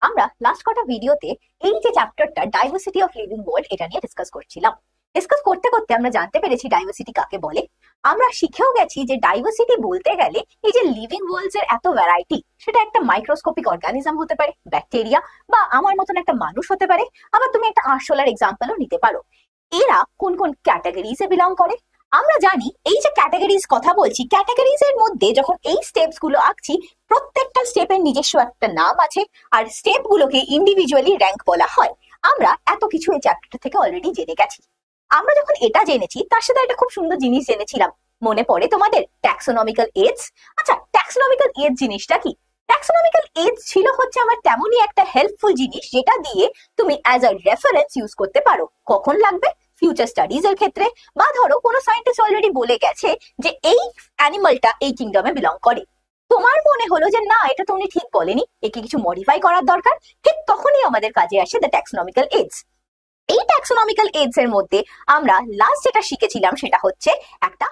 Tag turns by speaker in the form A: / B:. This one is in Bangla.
A: আমরা লাস্ট কটা ভিডিওতে এই যে চ্যাপ্টারটা ডাইভার্সিটি অফ লিভিং ওয়ার্ল্ড এটা নিয়ে ডিসকাস করছিলাম। ডিসকাস করতে করতে আমরা জানতে পেরেছি ডাইভার্সিটি কাকে বলে। আমরা শিখেও গেছি যে ডাইভার্সিটি বলতে গেলে এই যে লিভিং ওয়ার্ল্ডস এর এত ভ্যারাইটি, সেটা একটা মাইক্রোস্কোপিক অর্গানিজম হতে পারে, ব্যাকটেরিয়া, বা আমার মতন একটা মানুষ হতে পারে। আবার তুমি একটা আরশোলার এক্সাম্পলও নিতে পারো। এরা কোন কোন ক্যাটাগরিজে বিলং করে আমরা জানি। এই যে ক্যাটাগরিজ কথা বলছি, ক্যাটাগরিজ এর মধ্যে যখন এই স্টেপস গুলো আঁকছি, প্রত্যেকটা স্টেপের নিজস্ব একটা নাম আছে, আর স্টেপ গুলোকে ইন্ডিভিজুয়ালি র্যাঙ্ক বলা হয়। আমরা এত কিছু এই চ্যাপ্টারটা থেকে অলরেডি জেনে গেছি। আমরা যখন এটা জেনেছি, তার সাথে একটা খুব সুন্দর জিনিস জেনেছিলাম। মনে পড়ে তোমাদের ট্যাক্সোনমিক্যাল এজ? আচ্ছা, ট্যাক্সোনমিক্যাল এজ জিনিসটা কি? ট্যাক্সোনমিক্যাল এজ ছিল হচ্ছে আমার তেমনই একটা হেল্পফুল জিনিস, যেটা দিয়ে তুমি অ্যাজ আ রেফারেন্স ইউজ করতে পারো। কখন লাগবে? ফিউচার স্টাডিজ এর ক্ষেত্রে, বা ধরো কোনো সায়েন্টিস্ট অলরেডি বলে গেছে যে এই অ্যানিমালটা এই কিংডমে বিলং করে। তোমার মনে হলো যে না, এটা তো উনি ঠিক বলেনি, একে কিছু মডিফাই করার দরকার। ঠিক তখনই আমাদের কাজে আসে দ্য ট্যাক্সোনমিক্যাল এজ। এই ট্যাক্সোনমিক্যাল এজ এর মধ্যে আমরা লাস্ট যেটা শিখেছিলাম সেটা হচ্ছে একটা